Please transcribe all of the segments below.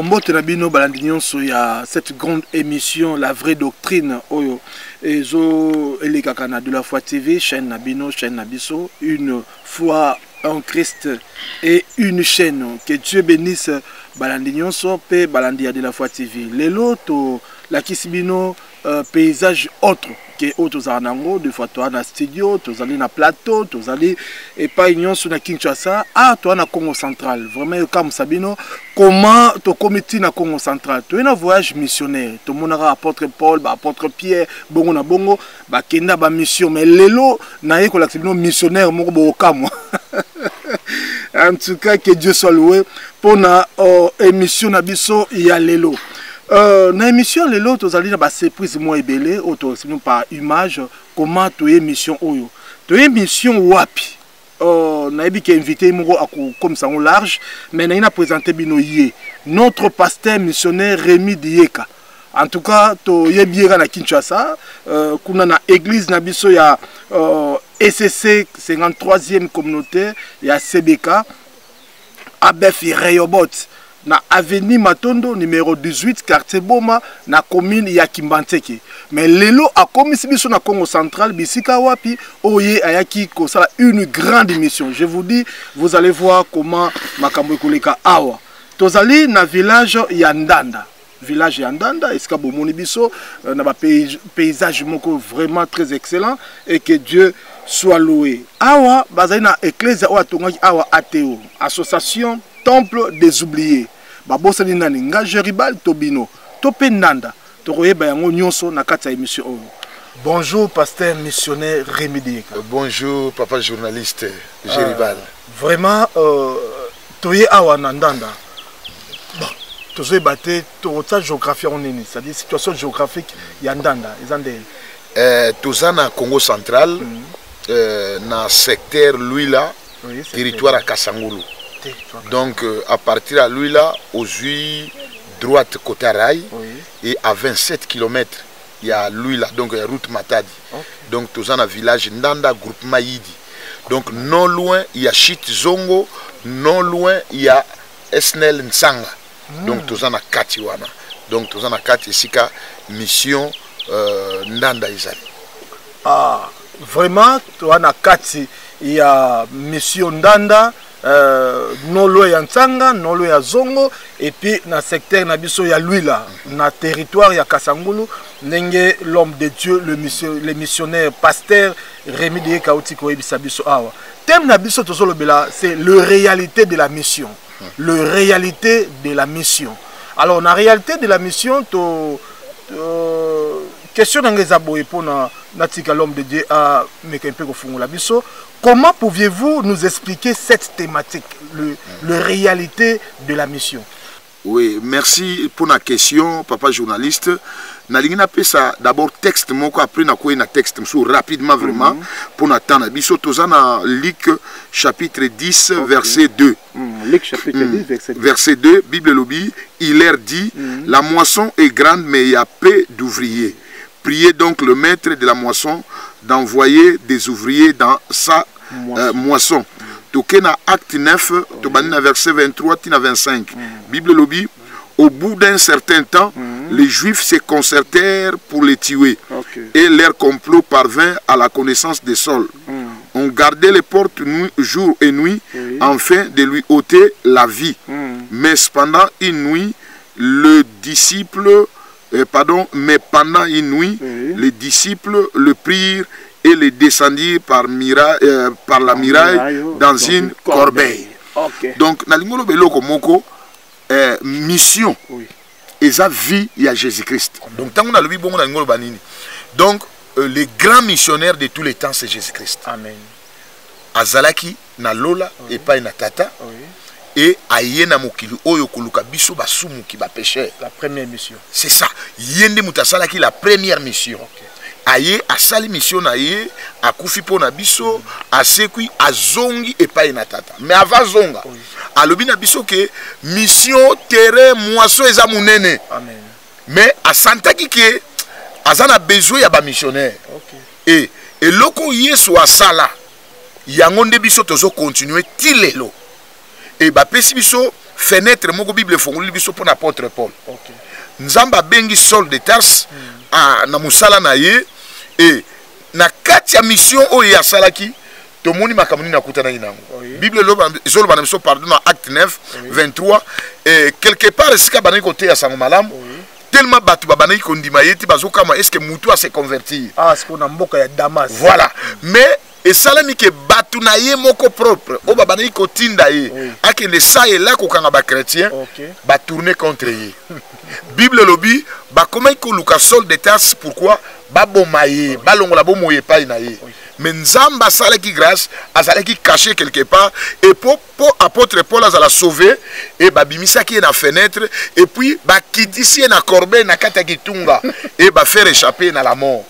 Alors, Motenabino Balandignon, il y a cette grande émission, La Vraie Doctrine, et les Kakana de la Foi TV, chaîne Nabino, chaîne Nabiso, une foi en Christ et une chaîne. Que Dieu bénisse Balandignon, et Balandia de la Foi TV. Les lots, la Kisibino, paysage autre que autres anango de fois toi na studio tous allés na plateau tous allés et pas union sur na Kinshasa toi na Congo central vraiment comme Sabino comment to comité na Congo central tu es un voyage missionnaire tout le monde apôtre Paul apôtre Pierre bongo na bongo ba kenda ba mission mais lelo na yeko la missionnaire moko bokamo en tout cas que Dieu soit loué pour na émission na biso ya lelo. Dans l'émission, les autres, vous allez avoir surprise moi et belé, par image, comment tu es mission oyo. Tu es mission wapi. On a invité comme ça, on large, mais on a présenté binoye. Notre pasteur missionnaire Rémi Dieka. En tout cas, tu es bien à Kinshasa. Kuna na église nabiso il y a SCC 53e communauté, il y a CBK, Abefi Reyobot. Na avenue Matondo numéro 18 quartier Boma na commune ya Kimbanteke mais lelo a komisi biso na Congo central bisika wapi oye ayaki kosala une grande mission. Je vous dis, vous allez voir comment makambo ekoleka awa tozali na village ya Ndanda. Village ya Ndanda esika bomoni biso na ba paysage moko vraiment très excellent et que Dieu soit loué. Awa bazali na église oya tongaki awa ATO association Temple des oubliés. Babosa ni nani nga Jeribal Tobino Topé Nanda tokoyeba yango nyonso na kati ya émission. Bonjour pasteur missionnaire Rémi Dieka. Bonjour papa journaliste Jeribal. Vraiment toye awa na Ndanda. Bon, tozoe baté to géographie on nini, c'est-à-dire situation géographique ya Ndanda ezande. Tozana Congo central na secteur Luila, territoire à Kasangulu. Donc à partir de Luila, aux huit droite côté rail, et à 27 km, il y a Luila, donc route Matadi. Donc tous un village Ndanda, groupe Maïdi. Donc non loin, il y a Chit Zongo, non loin, il y a Esnel Nsanga. Donc tous un Katiwana. Donc tous un Kati Sika, mission Ndanda Izali. Ah, vraiment, tu as Kati, il y a mission Ndanda. Non loin ya Nsanga, non loin ya Zongo, et puis dans le secteur nabiso ya Luila, dans le territoire ya Kasangulu, nenge l'homme de Dieu, le missionnaire pasteur Rémi Dieka Otiko Ebisabiso Awa. Thème nabiso tozolo bela, c'est le réalité de la mission. Le réalité de la mission. Alors, la réalité de la mission, question d'engagement pour l'homme de Dieu à Mekempe Fungula Biso. Comment pouviez-vous nous expliquer cette thématique, le réalité de la mission? Oui, merci pour la question, papa journaliste. Nalingina pesa d'abord texte moko après na koy na texte mso rapidement vraiment pour n'attendre biso tozana Luc chapitre 10 verset 2. Luc chapitre 10 verset 2, Bible lobby, il leur dit la moisson est grande mais il y a peu d'ouvriers. Priez donc le maître de la moisson d'envoyer des ouvriers dans sa moisson. Tokena acte 9, Tobanina verset 23 tina 25. Bible lobby, au bout d'un certain temps, les Juifs se concertèrent pour les tuer. Et leur complot parvint à la connaissance des Saul. On gardait les portes jour et nuit afin de lui ôter la vie. Mais pendant une nuit, le disciple pendant une nuit, les disciples le prirent et le descendirent par la miraille dans une corbeille. Donc, Nalingolo Beloko Moko, mission, et sa vie, il y a Jésus-Christ. Donc, tant qu'on a le bon Nalingolo Banini. Donc, les grands missionnaires de tous les temps, c'est Jésus-Christ. Amen. Azalaki, na Lola, et pas na Tata. Et ayena mokili oyo koluka biso basumu ki ba péché. La première mission. C'est ça. Yende mutasala ki la première mission. Aye asali mission na ye akufi pona biso asekui azongi et pas na Tata. Mais avant zonga. Alobi na biso ke mission terrain moisson eza munene. Amen. Mais asantaki ke azana besoin ya ba missionnaire. Et loko yesu asala yango nde biso tozo continuer tilelo. et bapesi biso fenêtre moko Bible fongoli biso pour l'apôtre Paul. Nzamba bengi Saul de Tarse na musala na ye et na kati ya mission oyo ya salaki tomoni makamuni na kutana inango. Bible zolo bana biso pardon dans acte 9 23 et quelque part esika bana côté ya sango malamu tellement batu babana kondima yeti bazokama est-ce que mutu a se convertir. Ah c'est qu'on a mboka ya Damas. Voilà. Mais et salami ke batu na ye moko propre o babana ko tinda ye akende sa et là ko kanga ba chrétien ba tourner contre ye. Bible lobi ba comment ko luka Saul de Tarse pourquoi ba bomaye ba longola bo moye pa na ye. Mais Nzamba sale qui grâce azale qui caché quelque part et pour apôtre Paul azala sauver et ba bimisa qui est na fenêtre et puis ba kitisi na corbeille na kata kitunga et ba faire échapper na la mort.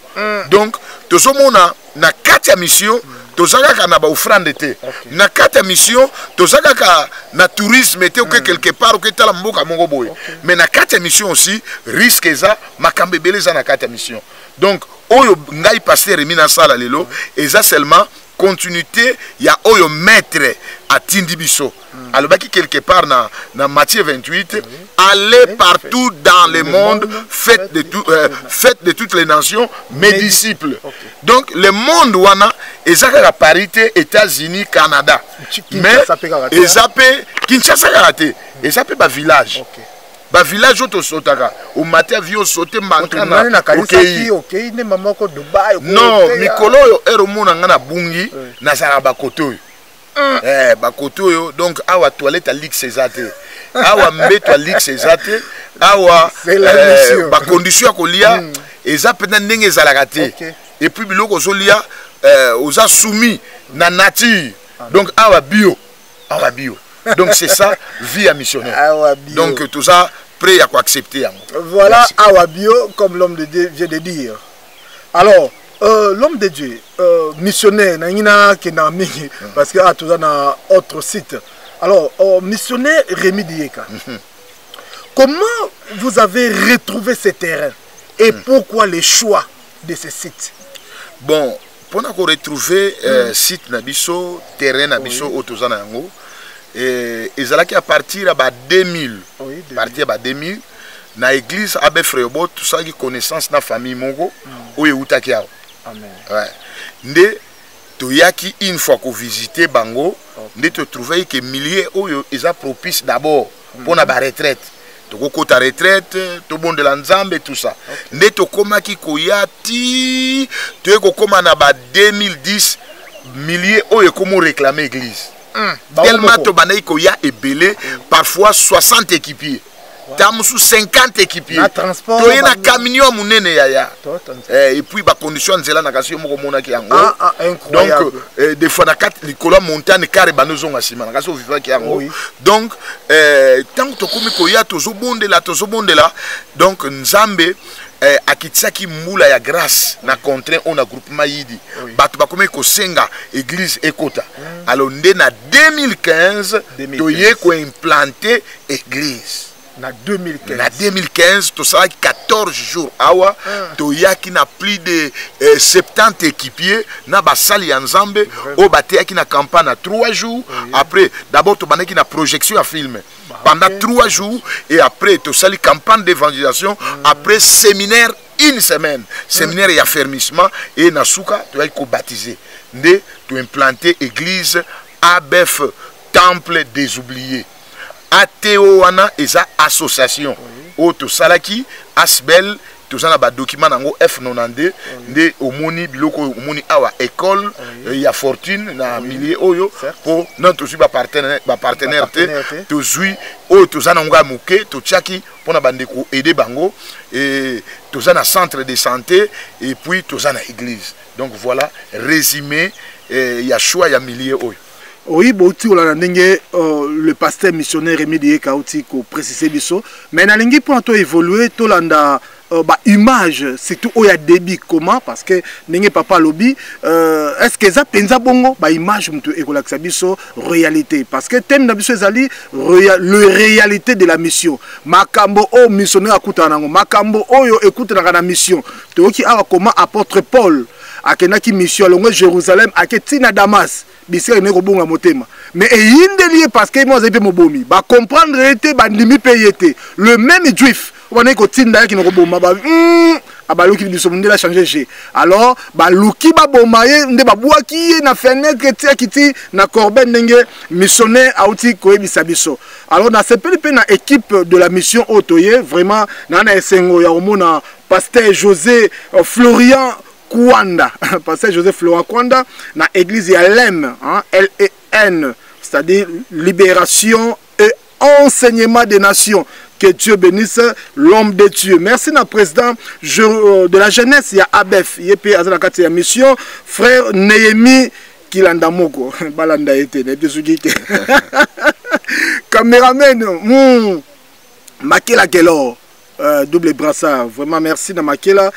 Donc tout ce monde na kati ya mission tozaka na ba offrande te na kati ya mission tozaka na tourisme te ou quelque part ou que tala mboka mongo boy mais na kati ya mission aussi risque eza makambe beleza na kati ya mission. Donc oyo ngai pasteur mina sala lelo eza seulement continuité ya oyo maître atindi biso alobaki quelque part na Matthieu 28 allez partout dans le monde faites de toutes les nations mes disciples. Donc le monde wana ezaka la parité États-Unis Canada mais ezape Kinshasa karate ezape ba village ba village auto sotaka au matin vio sauter mankana OK ne mamako Dubai non mikolo yo ero mona ngana bungi na sala ba koto ba koto yo donc awa toilette à Ligue Césate awa mbeto à Ligue Césate awa ba condition ko lia eza pena ndenge ezalaka te et puis biloko zolia oza soumis na nature donc awa bio donc c'est ça vie à missionnaire donc tout ça prêt à quoi accepter voilà awabio comme l'homme de Dieu vient de dire. Alors l'homme de Dieu missionnaire nangina kenami parce que a tout dans autre site. Alors missionnaire Rémi Dieka, comment vous avez retrouvé ce terrain et pourquoi le choix de ce site? Bon pour nous retrouver site nabiso terrain nabiso otozana yango et ezalaki à partir à 2000 partir à 2000 na église abe frebo tout ça qui connaissance na famille mongo oye utaki yao amen ouais nde toyaki une fois ko visiter bango nde te trouver que milliers oyo eza propice d'abord pour na ba retraite toko ta retraite to bon de la nzambe tout ça nde to komaki koyati to ko koma na ba 2010 milliers oyo komo réclamer église tellement to banayi ko ya ebele parfois 60 équipiers tamusu 50 équipiers to yena camion munene ya et puis ba condition nzela na kasi moko mona ki yango donc des fois na kat likolo montagne kare banozonga sima na kasi vivre ki yango donc tant to komi ko ya tozo bondela donc nzambe akitsaki mbula ya grâce na contraint on a groupement yidi batu bakome ko senga église ekota alors nde na 2015 toye ko implanter église na 2015 na 2015 to ça 14 jours awa toyaki na plus de 70 équipiers na basali ya nzambe o bateyaki na campagne na 3 jours après d'abord to banaki na projection à film pendant 3 jours et après to sali campagne d'évangélisation après séminaire une semaine séminaire et affermissement et na suka toyaki ko baptiser nde to implanter église ABF temple des oubliés ATO wana eza association auto salaki asbel tozana ba document nango F92 nde omoni biloko omoni awa école ya fortune na millier oyo pour notre suba partenaire te tozui oyo tozana nga muke tochaki pona bandeko aider bango et tozana centre de santé et puis tozana église. Donc voilà résumé ya choix ya millier oyo. Oui, le pasteur missionnaire Rémi Dieka outi ko préciser biso mais na lingi pour to évoluer to landa ba image surtout oya débit comment parce que ndenge papa lobby est-ce que ça penza bongo ba image mutu ekolakisa biso réalité parce que thème na biso ezali le réalité de la mission makambo o missionnaire akuta nango makambo oyo ekuta na mission toki awa comment apôtre Paul akenaki mission longo Jérusalem aketina Damas bisika ne ko bonga motema mais eyindeli parce que moi j'ai mobomi ba comprendre était ba ndimi payete le même juif on est kotinda qui no koboma ba abaluki biso ndela changer G alors ba luki ba bomaye nde ba bwaki na fenêtre tia kiti na corben ndenge missionnaire auti koyebisa biso alors na sepeli pe na équipe de la mission Otoye vraiment na esengo ya omona pasteur José Florian Kwanda pasteur José Florian Kwanda na église ya LEM hein, LEN c'est-à-dire libération et enseignement des nations. Que Dieu bénisse l'homme de Dieu. Merci na président de la jeunesse, il y a ABEF, il y a la mission, frère Néhémie Kilandamoko, Balanda était, caméraman, Makela Gelo, double brassard, vraiment merci na Makela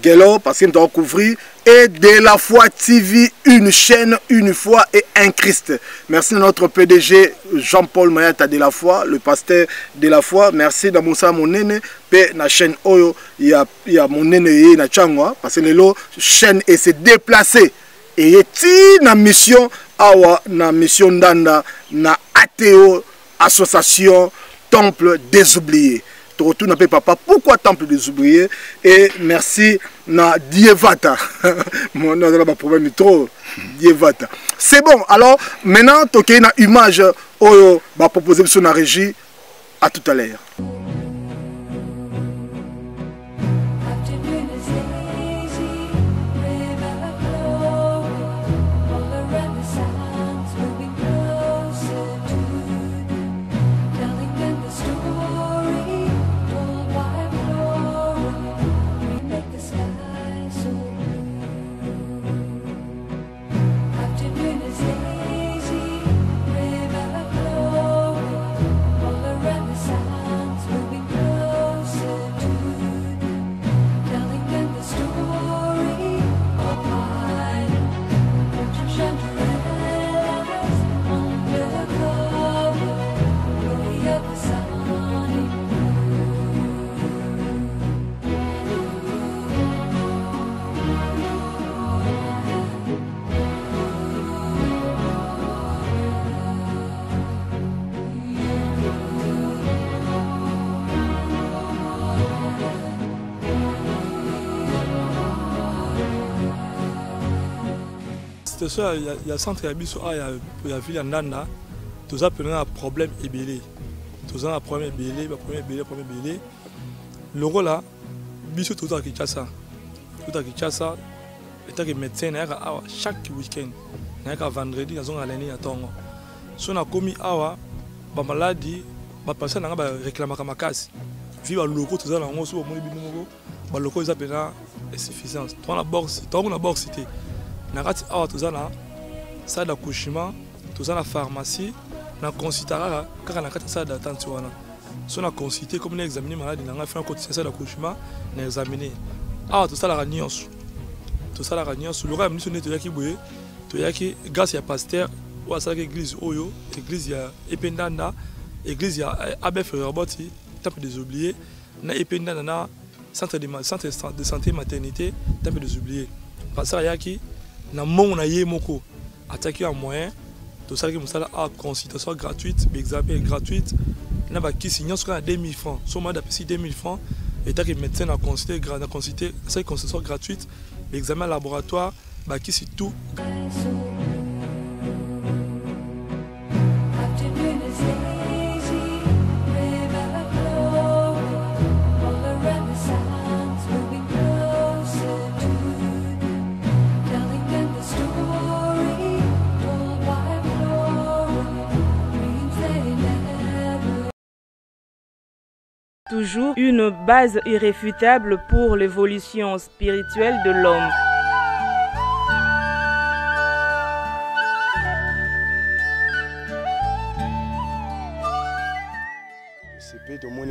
Gelo, parce qu'il doit couvrir, et de la foi TV, une chaîne, une foi et un Christ. Merci à notre PDG Jean-Paul Mayata de la foi, le pasteur de la foi. Merci à Moussa Monene, pe na chaîne Oyo, il y a Monene et na Changwa, parce que la chaîne est se déplacer. Et il y a na mission, awa na mission d'Anda, na ATO, association Temple des oubliés. Retourne papa, pourquoi Temple des oubliés? Et merci na Dievata. Mon nom a problème trop. Dievata. C'est bon. Alors maintenant, tu as une image où va proposer sur la régie. À tout à l'heure. Il y a centre Yabiso, il y a ville en Nanda, tout ça peut avoir un problème ébélé. Tout ça un problème ébélé, problème ébélé. Le rôle là, Biso tout à Kinshasa. Tout à Kinshasa, et tant que médecin, chaque week-end, il y a vendredi, dans un année à Tongo. Si on a commis awa, ba maladie, ba personne n'a pas réclamé ma casse. Vive le loco, tout ça, on se voit le loco, ils appellent insuffisance. Toi, la bourse, cité. Nakati awa tozana salle d'accouchement, tozana pharmacie, na consultara kaka nakati salle d'attente wana. So na consulter comme na examiner malade na fait un quotidien salle d'accouchement, na examiner. Awa tozala la nyonso. Tozala la nyonso, le roi mission ne toyaki boye, toyaki grâce ya pasteur ou à cette église Oyo, église ya Ependanda, église ya ABF Roboti, temple des oubliés, na Ependanda na centre de santé maternité, temple des oubliés. Parce que yaki na mon na ye moko attaquer un moyen tout ça que musala a consultation gratuite examen gratuite na ba ki signon sur 2000 francs so moi d'après 2000 francs et tant que médecin a consulté ça consultation gratuite examen laboratoire ba ki c'est tout. Toujours une base irréfutable pour l'évolution spirituelle de l'homme. C'est peut-être au moins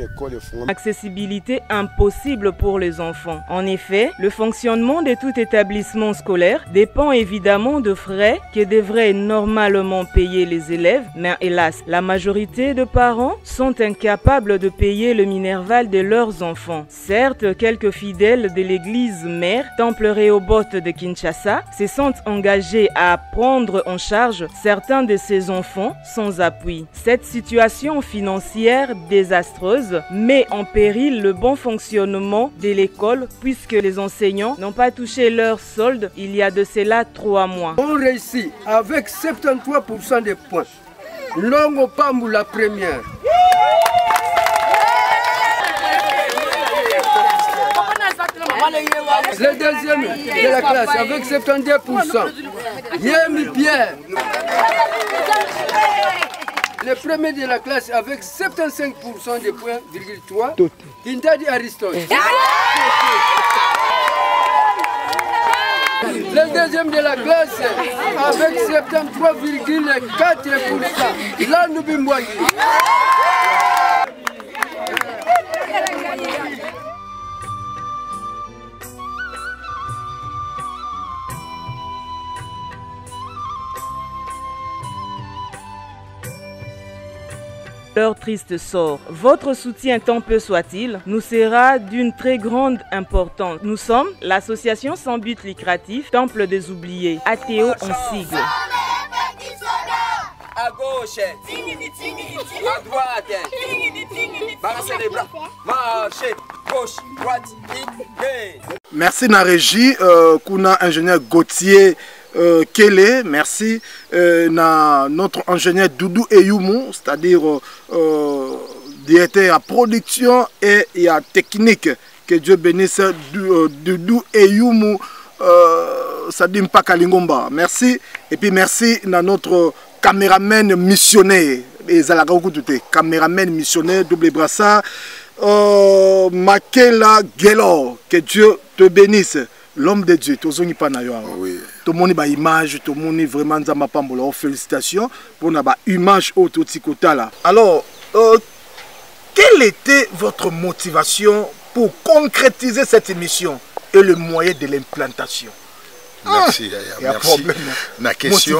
Accessibilité impossible pour les enfants. En effet, le fonctionnement de tout établissement scolaire dépend évidemment de frais que devraient normalement payer les élèves, mais hélas, la majorité de parents sont incapables de payer le minerval de leurs enfants. Certes, quelques fidèles de l'église mère, Temple Rehoboth de Kinshasa, se sont engagés à prendre en charge certains de ces enfants sans appui. Cette situation financière désastreuse met en péril le bon fonctionnement de l'école puisque les enseignants n'ont pas touché leur solde il y a de cela 3 mois. On réussit avec 73% des points. Longo Pamou la première. Le deuxième de la classe avec 72%. Yemi Pierre. Le premier de la classe avec 75% des points, 3. Kintadi Aristote. Le deuxième de la classe avec 73,4%. Là, nous bimboyons. Leur triste sort. Votre soutien, tant peu soit-il, nous sera d'une très grande importance. Nous sommes l'association sans but lucratif Temple des Oubliés, ATO en sigle. À gauche, à droite, balancez les bras, marchez, gauche, droite, merci na régie, kuna ingénieur Gauthier Kele, merci na notre ingénieur Doudou Eyumu, c'est-à-dire directeur à production et à technique. Que Dieu bénisse Doudou Eyumu, Sadim Pakalingomba. Merci. Et puis merci à notre caméraman missionnaire. Caméraman missionnaire, double brassard. Makela Gelo. Que Dieu te bénisse. L'homme de Dieu, tout le monde a une image, tout le monde vraiment dans félicitations pour une image autour de. Alors, quelle était votre motivation pour concrétiser cette émission et le moyen de l'implantation? Merci, merci. La question,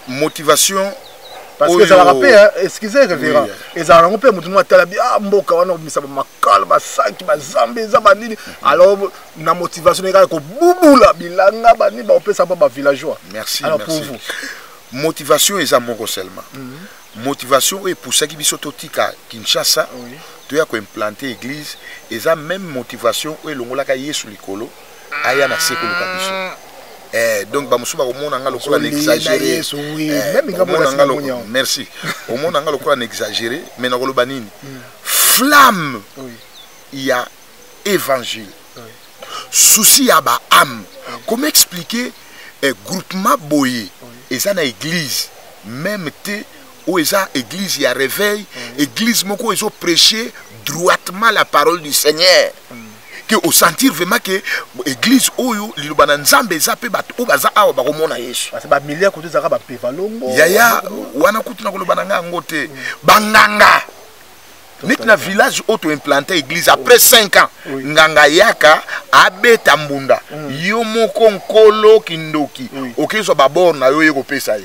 motivation. Parce que ça va rappeler, excusez, révérend. Et ça va rappeler, alors, la motivation est que villageois. Merci, alors, merci. Pour vous. Motivation est amour seulement. Motivation est pour ça qui sont à Kinshasa, tu as implanté l'église, et ça même motivation est l'ongola qui est sur l'écolo, aya na sekolo kabiso. Donc bamusu ba komona nga lokola n'exagérer. Merci. Au monde nga lokola n'exagérer, mais na koloba nini? Flamme. Il y a évangile. Souci à ba âme. Comment expliquer groupement boyé et ça na église même té où eza église il y a réveil, église moko ils ont prêché droitement la parole du Seigneur. Que au sentir vraiment que l'église oyo lilobana nzambe eza pe bato o baza awa bakomona Yesu. Parce que ba milliard côté zaka ba pevalongo. Yaya wana kutina kolobana nga ngote banganga. Nek na village auto implanté église après 5 ans. Nganga yaka abeta mbunda. Yo moko nkolo kindoki. Okezo ba borna yo yeko pesa ye.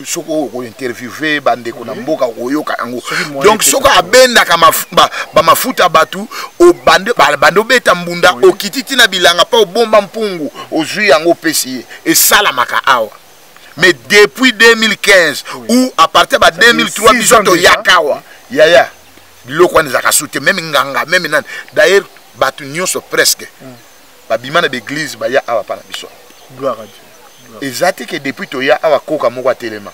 Soko ko interviewer bande ko na mboka koyoka yango. Donc soko abenda kama ba mafuta batu o bande bando beta mbunda o kititi na bilanga pa o bomba mpungu o zui yango pesier et sala maka awa. Mais depuis 2015 ou à partir de 2003 bisoto yakawa yaya biloko wana zaka soute même nganga même nan d'ailleurs batu nyonso presque ba bimana d'église ba ya awa pa na biso. Gloire à Dieu. Exact que depuis toya awa koka moko telema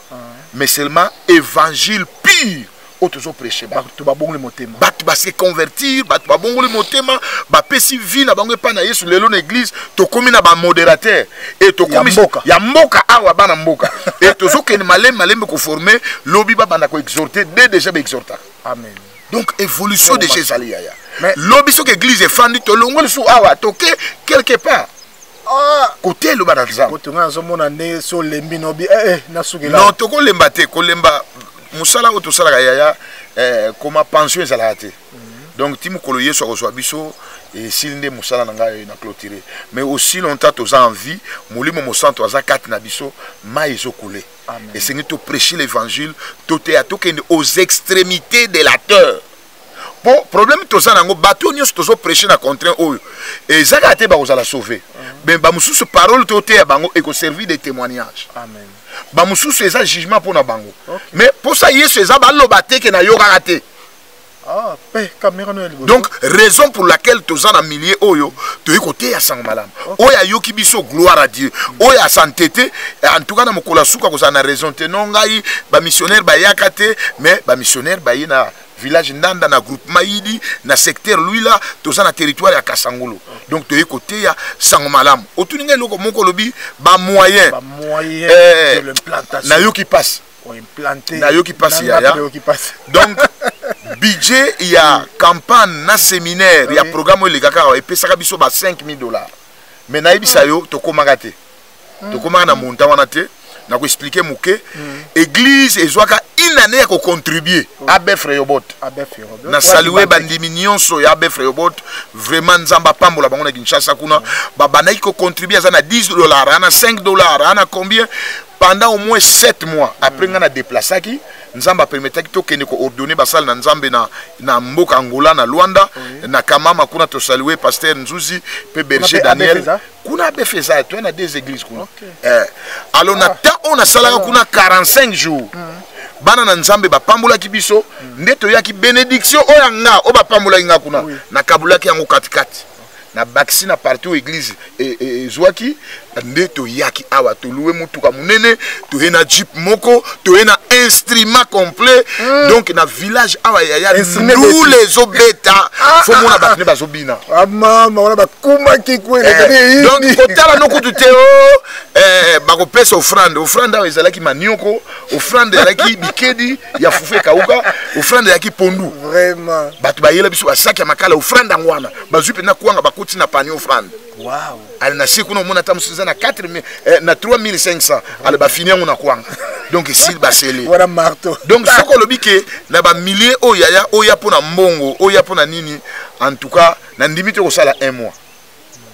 mais seulement évangile pire autozo prêcher batu ba bongo le motema batu ba se convertir batu ba bongo le motema ba pesi vie na bango pa na Yesu lelo na église to komi na ba modérateur et to komi ya mboka awa bana mboka et tozo ke malem ko former lobi ba bana ko exhorter dès déjà ba exhorter. Amen. Donc évolution de Jésus yaya mais lobi so que église est fandi to longol sou awa toke quelque part. Côté le badalza. Côté on a zomo na ne so lembi no bi na sugela. Non toko lemba te ko lemba musala auto sala yaya comme pension ezalaka te. Donc ti mukolo yeso kozwa biso et silinde musala nanga na clôturer. Mais aussi longtemps to za envie, molimo mo centre za 4 na biso mai ezokule. Et c'est to prêcher l'évangile toté à tokende aux extrémités de la terre. Bon, problème to za nango bato nyos to zo prêcher na contraint oyo. Et zaka te ba kozala sauver. Ben ba mususu parole toté ya bango et ko servir de témoignage. Amen. Ba mususu eza jugement pour na bango. Mais pour ça yeso eza ba loba te ke na yoka te. Ah, donc raison pour laquelle tous en milliers oyo to côté à sang malam oya yoki biso gloire à Dieu oya santété en tout cas na mokola suka ko na raison te non ngai ba missionnaire ba yakate mais ba missionnaire ba na village ndanda na groupement yidi na secteur lui là tous na territoire ya Kasangolo donc to côté ya sang malam otuninga loko mokolobi ba moyen de l'implantation na yoki passe implanté na yoki passe ya donc budget il y a campagne na séminaire il y a programme les gars et puis ça biso ba $5,000 mais na ibisa yo to komanga te to komanga na monta wana te na ko expliquer muke église ezwaka une année à contribuer à Befreyobot na saluer bandimi nyonso ya Befreyobot vraiment nzamba pambola bango na Kinshasa kuna ba banaki ko contribuer za na $10 na $5 na combien pendant au moins 7 mois après on a déplacé qui nzamba permettait to kene ko ordonner basal na nzambe na mboka Angola na Luanda na kamama kuna to saluer pasteur Nzuzi pe berger Daniel kuna befeza tu na des églises kuna alors na ta on a salaka kuna 45 jours bana na nzambe ba pambola ki biso ndeto ya ki bénédiction oyanga o ba pambola inga kuna na kabula ki yango katikati na baxi na partout église et zwaki ndeto yaki awa to louer mutuka munene to na jeep moko to na instrument complet donc na village awa ya nous les obeta faut mona batne bazobina mama ona bakuma ki kwele donc kotala no kututeo bako pesa offrande awa ezalaki manioko offrande ezalaki bikedi ya fufe kauka offrande yaki pondu vraiment batu bayela biso basaki ya makala offrande ngwana bazupe na kuanga bakuti na pani offrande. Wow. Elle n'a si qu'on a tamusiza na 4000 na 3500 elle va finir on a kwanga. Donc ici baseli. Voilà marteau. Donc ce qu'on le bique na ba milliers oya pona mbongo oya pona nini en tout cas na ndimite ko sala 1 mois.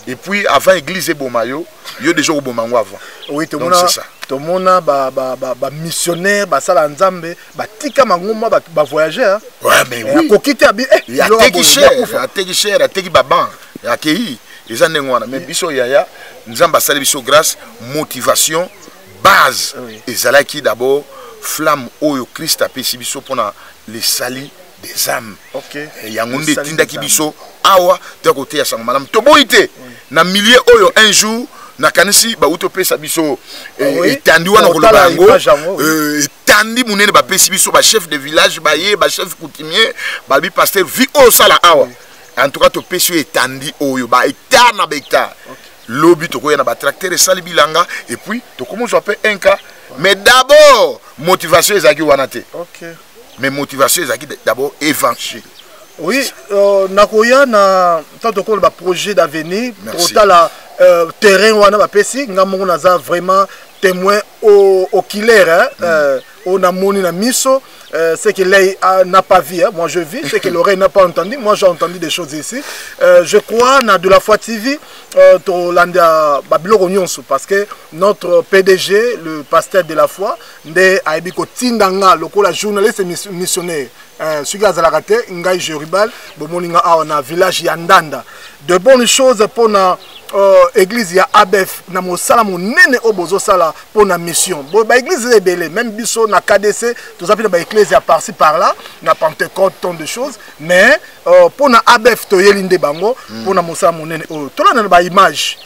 Et puis avant église Bomayo, yo déjà au Bomango avant. Oui, tout le monde c'est ça. Tout le monde ba missionnaire ba sala nzambe ba tika mangoma ba voyageur. Ouais mais oui. Ko kiti abi ya teki cher, ya teki baban, ya kei. Les années mais biso yaya nzamba sala biso grâce motivation base et zalaki d'abord flamme oyo Christ a pesi biso pona les salis des âmes. OK. Yangonde tindaki biso awa de côté ya sang malam to boité na millier oyo un jour na kanisi ba utopesa biso etandi wana ko lobango etandi munene ba pesi biso ba chef de village ba ye ba chef coutumier ba bi pasteur vi o sala awa. En tout cas, tu peux étendre au yoba, étendre à hectare. L'obit, tu as un tracteur et sali bilanga, et puis tu commences à faire un cas. Mais d'abord, motivation est à wanate. Ok. Mais motivation est d'abord évangile. Oui, nakoya na tant que le projet d'avenir, pour la terrain wana ba pesi, ngamongo naza vraiment témoin au killer, on a moni na miso. C'est que l'œil n'a pas vu, hein. Moi je vis, c'est que l'oreille n'a pas entendu, moi j'ai entendu des choses ici. Je crois na de la foi TV, parce que notre PDG, le pasteur de la foi, de Aibiko Tindanga, le journaliste missionnaire, Suga Zalakate, Ngai Joribal, Bomoninga Aona, village Yandanda. De bonnes choses pour na église ya ABF na mosala monene obozo sala pour na mission. Bon ba église rebelle même biso na KDC tous appelle ba église ya par-ci par-là na Pentecôte tant de choses mais pour na ABF to yelinde bango pour na mosala monene o to na ba image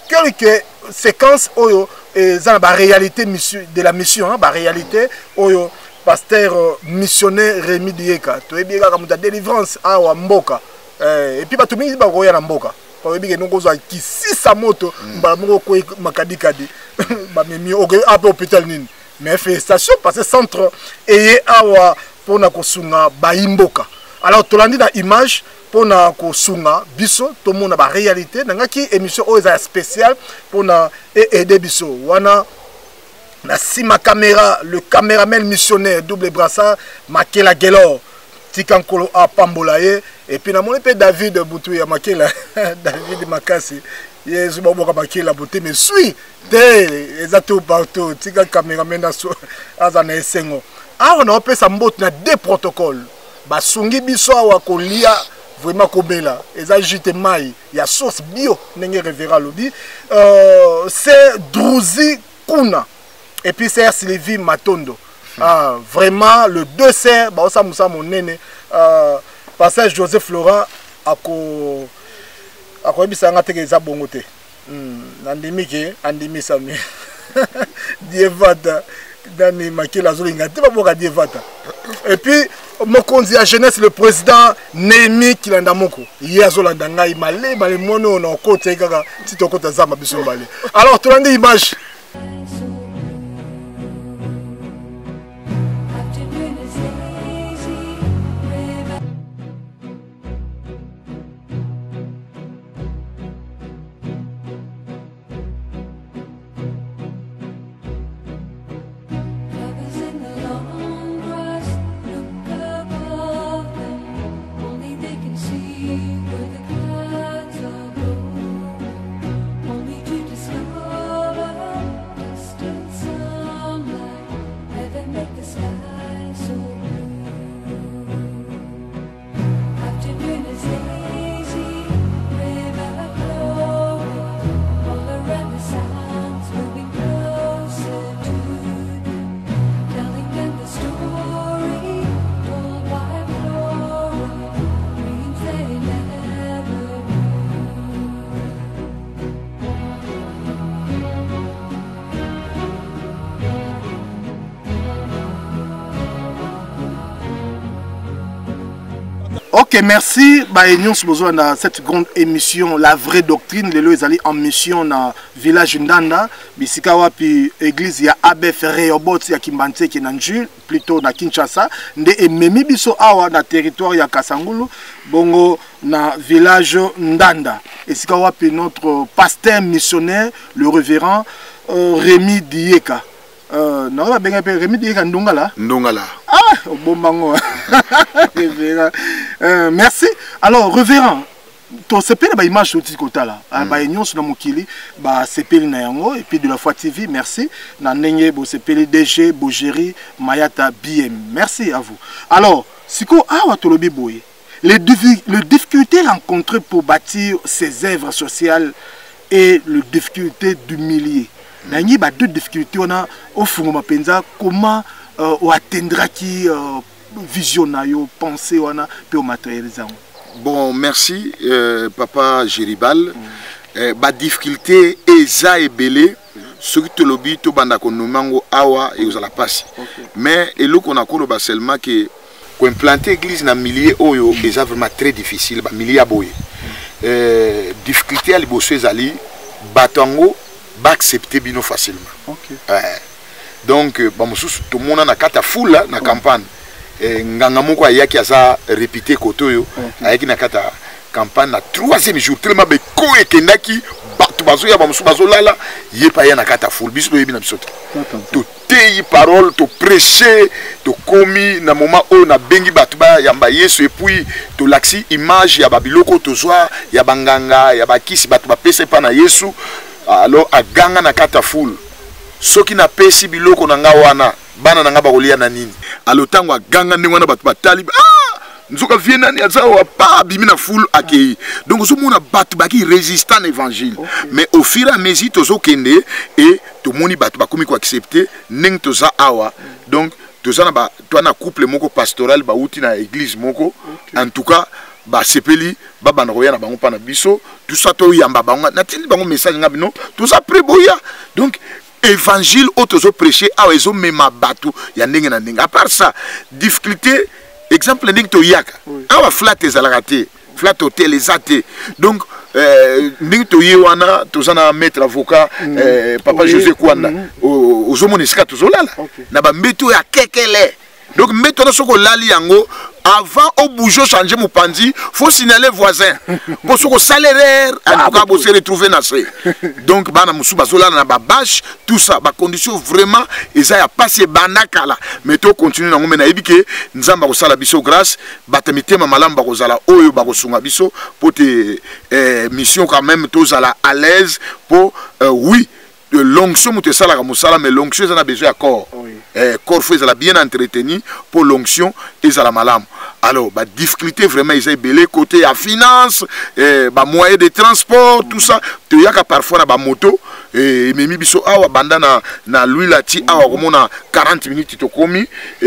quelques séquences oyo za ba réalité de la mission ba réalité oyo pasteur missionnaire Rémi Dieka to ebiga comme ta délivrance a wa mboka. Et puis bato mingi ba koya na mboka pa ebiga noko zo kisi sa moto ba moko ko makadikadi ba memi oke ape hôpital nini mais félicitations parce que centre et awa pona kosunga ba imboka alors tolandi na image pona kosunga biso to mona ba réalité nanga ki émission o eza spéciale pona aider biso wana na sima caméra le caméraman missionnaire double brassard Makela Gelor tikankolo a pambolaye et puis na moni pe David Boutou ya Makela David Makasi yesu boboka Makela beauté mais suis te exacto partout tika caméraman azana esengo awa na opesa mbote na deux protocoles basungi biso awa kolia vraiment kobela eza jute mai ya sauce bio ndenge révérend lobi c'est Drouzi Kuna et puis c'est Sylvie Matondo. Vraiment le deux c'est bah ça Moussa Monene passage Joseph Laurent ako bisanga te za bongote nandimi ke andimi sami dievata dani Makela zolinga te ba boka dievata et puis mokonzi ya jeunesse le président Némi Kilanda Moko yazolanda ngai male mono na kote kaka titokota za mabiso mbale alors tolande image. Ok, merci. Nous sommes dans cette grande émission, la vraie doctrine. Les lois allaient en mission dans le village Ndanda. Bisikawa puis église ya ABF Rehoboth ya Kimbante qui est plutôt na Kinshasa. Nde ememi biso awa na territoire ya Kasangulu. Bongo na village Ndanda. Et sikawa puis notre pasteur missionnaire, le révérend Rémi Dieka. Non, on va Rémi Dieka Ndongala. Ndongala. Ah, bon bango. Merci. Alors, révérend, tu sais pas l'image de côté là. Bah, nous sommes mokili, bah c'est peli na yango et puis de la foi TV. Merci. Na nenge bo c'est peli DG Bogeri Mayata BM. Merci à vous. Alors, siko awa tolobi boye. Les difficultés rencontrées pour bâtir ces œuvres sociales et les difficultés d'humilier. Nangi ba deux difficultés on a au fond mapenza comment on atteindra qui visionnaire penser on a pour matérialiser. Bon, merci papa Géribal. Ba difficulté eza ebele ce que lobi to banda ko nomango awa et uzala passer. Mais elo qu'on a koloba seulement que ko implanter église na milieu oyo eza vraiment très difficile ba milieu boye. Difficulté ali bosso ezali batango ba accepter bino facilement. Donc tout le monde na kata full na campagne. Nganga moko ayaki aza répéter kotoyo ayaki na kata campagne na 3e jour tellement be ko ekendaki batu bazoya bamusu bazolala yepa ya na kata full biso yebi na biso to teyi parole to prêcher to komi na moment o na bengi batu ba yamba Yesu et puis to laxi image ya babiloko to zwa ya banganga ya bakisi batu ba pese pa na Yesu alors aganga na kata full soki na pesi biloko na nga wana bana na nga bakolia na nini alo tango aganga ndenge wana batu batali nzoka viena ni azawa pa bimina full akei donc zo mona batu baki résistant évangile mais au fur et à mesure tozo kende et to moni batu bakomi ko accepter ning toza awa donc toza na ba to na couple moko pastoral ba uti na église moko en tout cas ba sepeli ba bana roya na bango pa na biso tout ça to yamba bango na tindi bango message ngabino tout ça préboya donc évangile autozo prêcher a ezo mema batu ya ndenge na ndenge à part ça difficulté exemple ndenge to yaka awa flat ezalaka te flat hotel ezate donc ndenge to yewana tozana maître avocat papa José Kwanda ozo monisika tozolala na ba mbeto ya kekele donc mbeto na soko lali yango avant au bougeot changer mon pandi, faut signaler voisin. Pour ce que salaire, en tout cas, vous se retrouver dans ce. Donc, bana musu bazola na babache, tout ça, ba condition vraiment, ils a passé banakala. Mais to continue na ngomena ibike, nzamba ko sala biso grâce, batamite mamalamba ko zala oyo ba ko sunga biso pour te mission quand même tous à l'aise pour oui. L'onction mouté ça la musala mais l'onction ça a besoin à corps corps fait ça bien entretenu pour l'onction et ça la malam alors bah difficulté vraiment ils ont belé côté à finance bah moyen de transport tout ça tu y a parfois na ba moto et memi biso awa banda na lui la ti awa komona 40 minutes to komi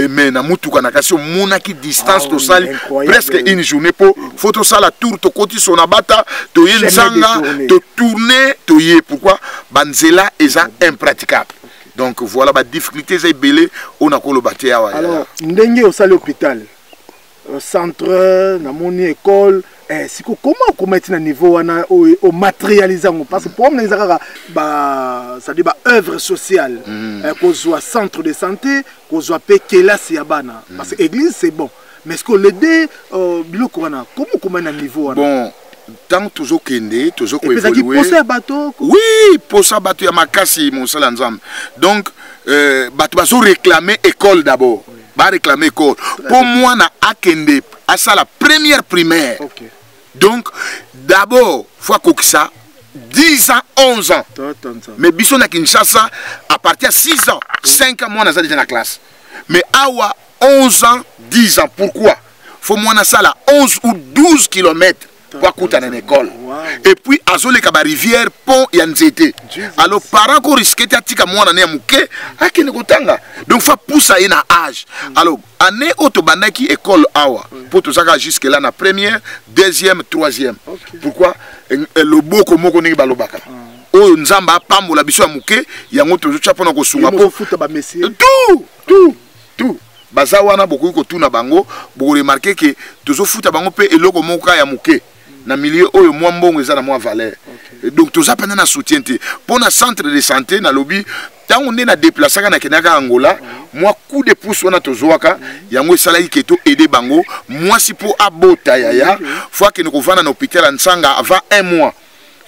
mais na mutuka na kasi mona ki distance to sali presque une journée pour photo ça la tour to koti sona bata to yenzanga to tourner to yé pourquoi banzela est impraticable. Donc voilà la difficulté c'est belé on a ko lo baté awa. Alors ndenge au sali hôpital centre na moni école comment mettre un niveau au matérialiser parce que pour moi ça dit œuvre sociale qu'on soit centre de santé qu'on soit pekela siabana parce que église c'est bon mais est-ce que l'aider comment un niveau bon tant toujours kende toujours ko évoluer oui pour ça bateau ya makasi mon seul ensemble donc bateau bazo réclamer école d'abord ba réclamer école pour moi na akende à ça la première primaire. Donc, d'abord, il faut que ça 10 ans, 11 ans. Mais Bisson à Kinshasa, à partir de 6 ans, 5 ans, moi, on a déjà dans la classe. Mais Awa, 11 ans, 10 ans. Pourquoi? Il faut moi, on a ça là, 11 ou 12 km pour écouter dans l'école. Et puis, à Zolé Kaba rivière, pont, il y a un zété. Alors, parents qui risquent de tika moi, on a un mouké, à qui ne gotanga. Donc, il faut pousser à un âge. Alors, année autobanaki école Awa. Pour tout ça, jusque là, la première, deuxième, troisième. Pourquoi? Le beau comme on est balobaka. Oh, nzamba, pambo, la biso à mouké, il y a un autre chapeau dans le souma. Tout. Bazawana, beaucoup de tout na bango, vous remarquez que toujours foot à bango pe et logo moka ya mouké. Na milieu oyo moi mbongo eza na moi valeur. Donc tout ça pendant na soutien pour na centre de santé na lobby tant on est na déplacer na kenaka Angola moi coup de pouce on a tozoaka yango salai keto aider bango moi si pour abota yaya fois que nous vana na hôpital Nsanga avant 1 mois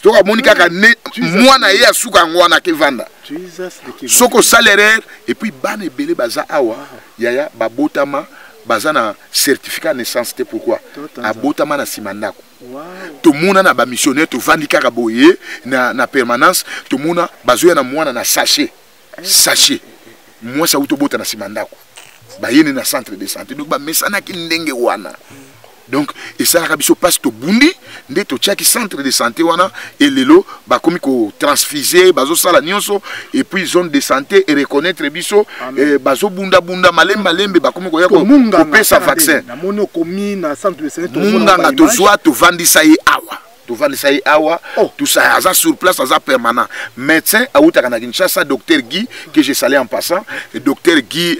donc monika ka moi na ya suka ngwana ke vanda soko salaire et puis bane belé baza awa yaya babotama bazana certificat de naissance c'était pourquoi abotama na simandako tout le monde na ba missionnaire to vandika ka boye na permanence tout le monde bazoya na mwana na sachet moi ça auto bota na simandako ba yene na centre de santé donc ba mesana ki ndenge wana donc et ça rabiso passe to bundi nde to tchaki centre de santé wana et lelo ba komi ko transfuser bazo sala nyonso et puis zone de santé et reconnaître biso et bazo bunda malembe ba komi ko ya ko pesa vaccin na mono komi na centre de santé to munga to zoa to vandisa yi awa to vandisa yi awa tout ça aza sur place aza permanent médecin a uta kana Kinshasa docteur Guy que j'ai salé en passant et docteur Guy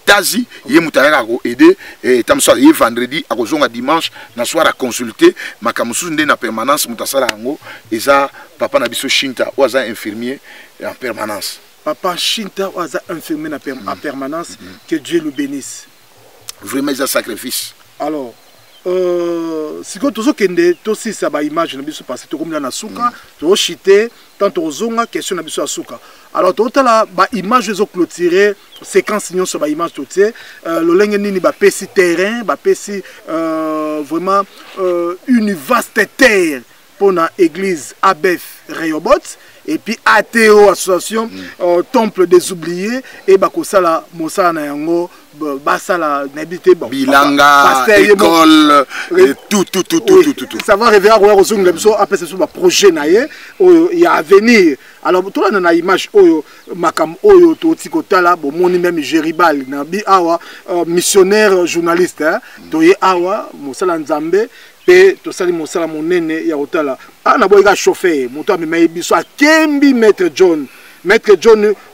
Tazi, il est aider et tamso il vendredi à kozonga dimanche na soir à consulter makamusu ndé na permanence mutasala ngo eza papa na biso Shinta oza infirmier en permanence papa Shinta oza infirmier en permanence que Dieu le bénisse vraiment c'est un sacrifice alors si quand tu kende to si ça ba image na biso parce que comme na suka to chité tant ozonga question na biso asuka alors to la ba image zo clôturer séquence nyon sur ba image to tie le lenge nini ba pesi terrain ba pesi vraiment une vaste terre pour na église Abef Rehoboth et puis ATO association temple des oubliés et bakosala mosala na yango basala n'habité bon bilanga école tout ça va revenir à ozonga biso après ce projet na ye il y a à venir alors tout là na image oyo makam oyo to tikotala bo moni même Jeribal na bi awa missionnaire journaliste to ye awa mosala nzambe pe to sali mosala monene ya otala ana boyga chauffeur moto amema biso akembi maître John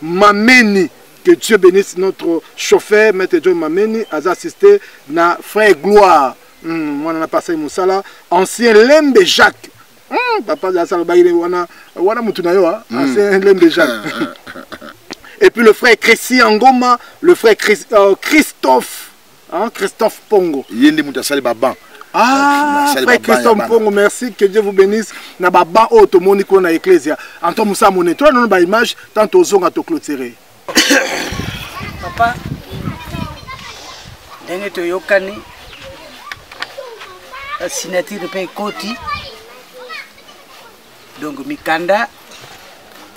Mameni. Que Dieu bénisse notre chauffeur, Maître John Mameni, a assisté na frère Gloire. On a passé Moussala, ancien Lembe Jacques. Papa de la salle, wana mutunayo, ancien Lembe Jacques. Et puis le frère Chrissy Angoma, le frère Christophe Hein, Christophe Pongo. Yende Moutasali Baban. Ah, frère Christophe Pongo, merci, que Dieu vous bénisse. Na baba auto moniko na ecclesia. Anto Moussa Moné, toi non ba image tant aux ongles à te clôturer. Papa, ndenge toyokani la signature pe koti. Donc mikanda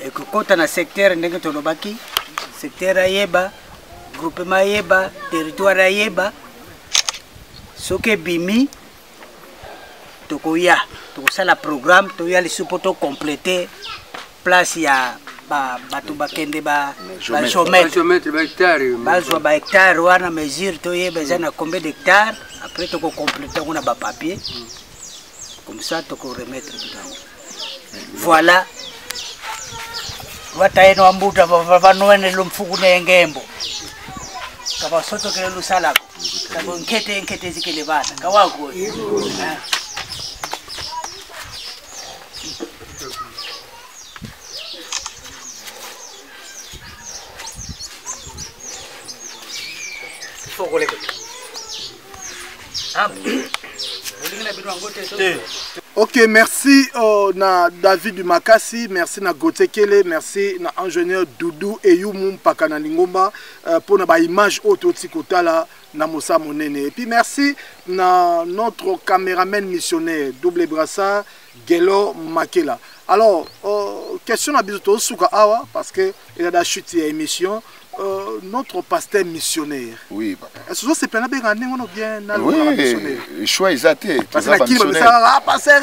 et que kota na secteur ndenge tolobaki, secteur ayeba, groupement ayeba, territoire ayeba. Soke bimi tokoya tokosala programme toya lisupoto compléter place ya bato bakende ba géomètre bazwa ba hectare wana mesure toyeba eza na combien d'hectares après toko compléter on a ba papier comme ça toko remettre dedans. Voilà wataeno ambuta vanwene lumfuku nengembo kaba soto kele lusala kaba nkete zikele bana kawako Ok, merci na David du Makassi, merci na Gauthier Kele, merci na ingénieur Doudou et Youmou Pakana Ningomba pour na image autotikotala na Moussa Monene. Et puis merci na notre caméraman missionnaire double brassard Gelo Makela. Alors, question à Bisoto Souka Awa parce que il a chuté émission. Notre pasteur missionnaire. Oui, papa. Est-ce que c'est plein de bien missionnaire? Oui, choix exacté. Parce que pasteur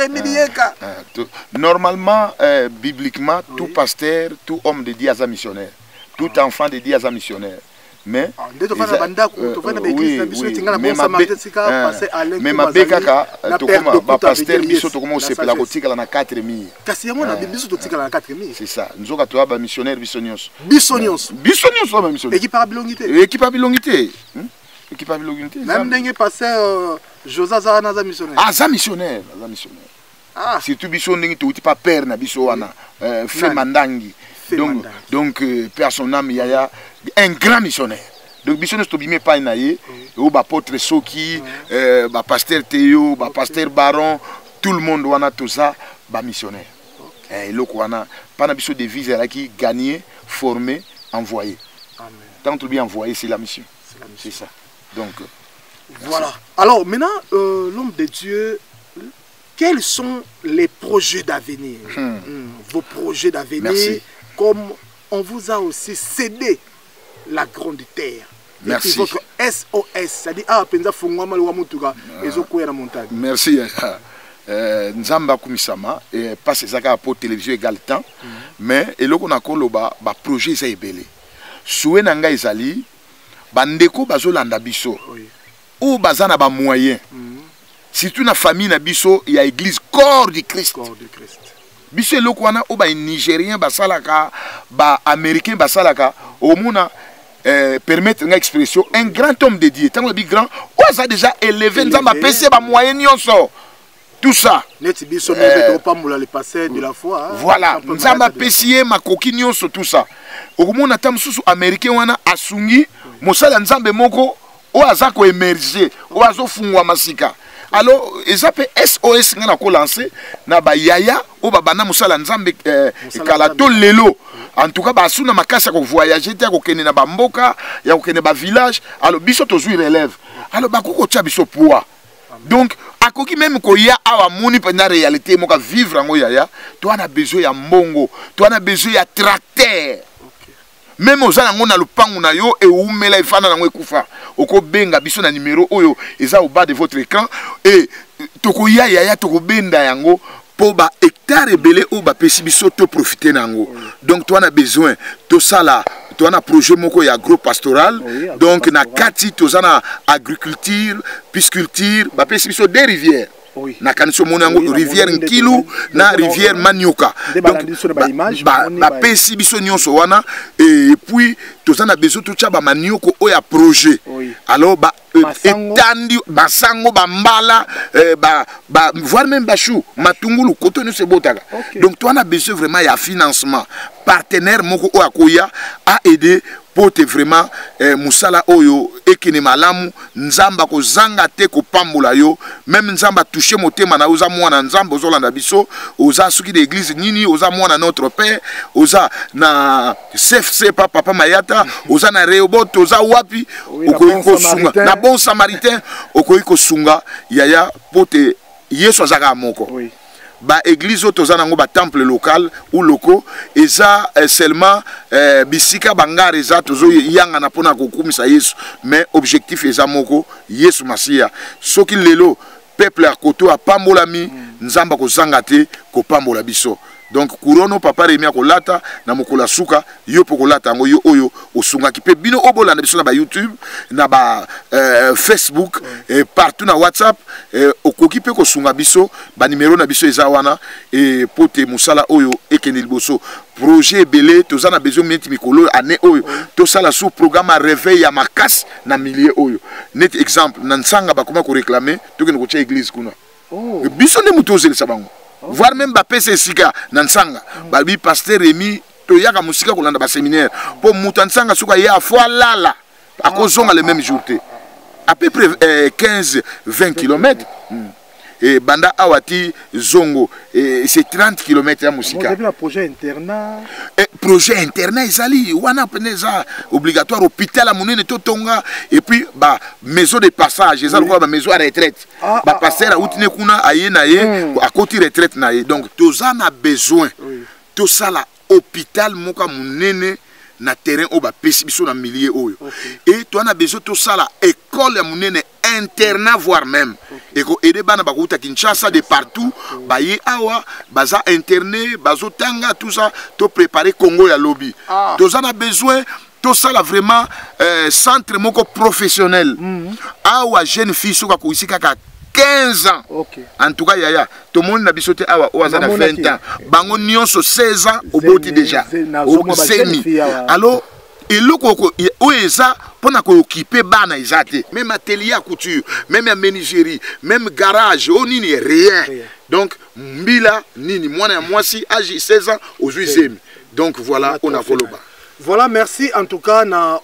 normalement, bibliquement, tout pasteur, tout homme de Dieu est missionnaire. Tout enfant de Dieu est missionnaire. Mais mais ma bekaka tokoma pasteur biso tokoma sepela kotikala na 4000 kasi yango na biso totikala na 4000 c'est ça nzoka to ba missionnaire bisonyos ba missionnaire équipe bilongité même ndenge pasteur Josa Zana za missionnaire za missionnaire surtout biso ndenge to pas père na biso wana fait mandangi donc personne âme yaya un grand missionnaire. Donc, bisous ne bimé pas naïe, ou apôtre Soki, pasteur Théo, pasteur Baron, tout le monde wana tout ça, missionnaire. Et le wana, pas bisous de vise qui gagner, former, envoyer. Tant que bien envoyer, c'est la mission. C'est ça. Donc voilà. Alors maintenant, l'homme de Dieu, quels sont les projets d'avenir? Vos projets d'avenir, comme on vous a aussi cédé la grande terre. Merci. Votre SOS, c'est-à-dire penza fungwama lwa mutuka ezokwera montagne. Merci. Nzamba kumisama et passe ça pour télévision égal temps mais eloko na koloba ba projet za ebele. Soué nanga ezali bandeko bazolanda biso. Ou bazana ba moyen. Surtout na famille na biso ya église corps du Christ. Corps du Christ. Biso eloko wana o ba nigérien basalaka ba américain basalaka au mona permettre une expression un grand homme de Dieu tant que grand on a déjà élevé nzamba pese ba moyen nyonso tout ça voilà nzamba pesier makoki nyonso tout ça okomona tam susu américain wana asungi mosala nzambe moko o aza ko émerger o azo fungwa masika. Alors, ils appellent SOS qui a lancé na ba yaya ou babana musala nzambe kalato lelo. En tout cas, basuna makasa ko voyager te ko kene na bamboka ya ko kene ba village. Alors biso tozui relève. Alors bakoko tia biso poa. Donc akoki même ko ya awa moni pendant réalité moka vivre ngo yaya, toi on a besoin ya mbongo, toi on a besoin ya tracteur. Même aux gens na lupangu na yo et umela ifana na ngekufa oko benga biso na numéro oyo eza au bas de votre écran et toko ya toko benda yango po ba hectare ebele o ba pesi biso to profiter nango. Donc toi on a besoin to sala to na projet moko ya agro pastoral donc na kati to na agriculture pisciculture ba pesi biso des rivières. Na kaniso monango rivière Nkilu na rivière Manioka donc ba pesi biso nyonso wana et puis tozana besoin to tcha ba manioko oya projet alors ba etandi basango ba mbala voire même bachou matungulu koto ne se botaka donc toi on a besoin vraiment ya financement partenaire moko oya koya a aider pote vraiment musala oyo ekene malamu nzamba ko zanga te ko pambola yo même nzamba toucher motema na oza mwana nzamba ozolanda biso oza suki de église nini oza mwana notre père oza na CFC papa Mayata oza na Rehoboth oza wapi okoiko sunga na bon samaritain okoiko sunga yaya pote Yesu azaka moko ba église toza nango ba temple local ou locaux eza seulement bisika bangare eza tozo yanga na pona kokumisa Yesu mais objectif eza moko Yesu Masia soki lelo peuple a koto a pambolami nzamba ko zanga te ko pambola biso donc kurono papa remia ko lata na mokola suka yo poko lata ngo yo oyo osunga ki pe bino obola na biso na ba YouTube na ba Facebook partout na WhatsApp okoki pe ko sunga biso ba numéro na biso eza wana et pote musala oyo ekeni liboso projet belé tozana besoin menti mikolo année oyo to sala sous programme à réveil ya makasi na milieu oyo net exemple na nsanga ba koma ko réclamer to kene ko tia église kuna biso ne mutozeli sabango voir même ba PC sika na nsanga ba bi pasteur Rémi to yaka musika kolanda ba séminaire pour mutansanga suka ya fois lala akozonga le même jour à peu près 15-20 km et banda awati zongo c'est 30 km ya musika. Vous avez un projet internat projet internat ezali wana peneza obligatoire hôpital à monene to tonga et puis ba maison de passage ezali quoi ba maison à retraite ba passer a outine kuna aye na ye à côté retraite na ye donc tozana besoin to sala hôpital moka monene na terrain au ba pesi biso na milieu oyo et to na besoin to sala école ya monene internat voire même et ko aider bana bakuta Kinshasa de partout ba ye awa baza interné bazo tanga tout ça to préparer Congo ya lobby to na besoin to sala vraiment centre moko professionnel awa jeune fille soka ko isika ka 15 ans en tout cas yaya to monde na biso te awa oza na 20 ans bango nyonso 16 ans au boti déjà au semi alors et loko oeza pona ko occuper bana ezate même atelier à couture même menuiserie même garage on nini rien donc mbila nini mwana ya mwasi âge 16 ans au 8e donc voilà on a koloba. Voilà, merci en tout cas na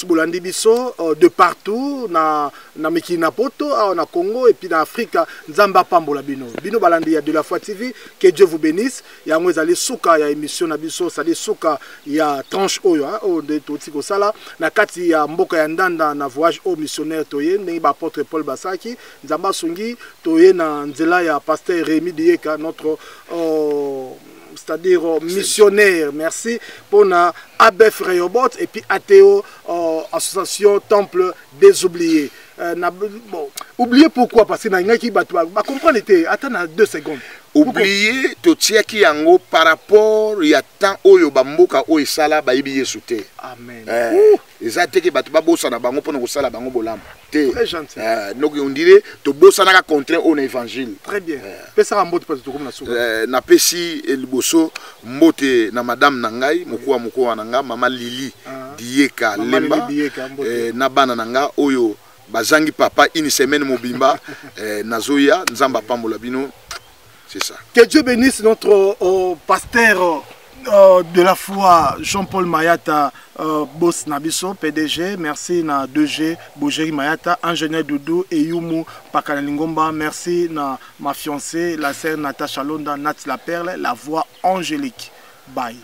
Bolandi biso de partout na Mikina Poto na Congo et puis na Afrique nzamba pambola bino balandi ya de la foi TV que Dieu vous bénisse ya ngwezali suka ya émission na biso sali suka ya tranche oyo o de toti ko sala na kati ya mboka ya ndanda na voyage au missionnaire toye ndenge ba apôtre Paul Basaki nzamba sungi toye na nzela ya pasteur Rémi Dieka notre c'est-à-dire missionnaire, merci pour na ABF Rehoboth et puis ATO, Association Temple des Oubliés. Bon, oublier pourquoi? Parce que na qui va comprendre, attends 2 secondes. Oublier to tiaki yango par rapport ya temps oyo bamboka oyo sala ba yibi Yesu te. Amen. Ezate ke batu babosa na bango pona ko sala bango bolamba. Très gentil. Donc on dirait to bosa na ka contre on évangile. Très bien. Pesa ka mbote pas to comme na souka. Na pesi liboso mbote na madame nangai mokuwa nanga mama Lili Dieka Lemba na bana nanga oyo bazangi papa une semaine mobimba nazoya nzamba pambola bino. C'est ça. Que Dieu bénisse notre pasteur de la foi Jean-Paul Mayata Boss Nabiso PDG, merci na 2G Bougeri Mayata, ingénieur Doudou et Yumu Pakanalingomba, merci na ma fiancée la sœur Natacha Londa Nat la Perle, la voix angélique. Bye.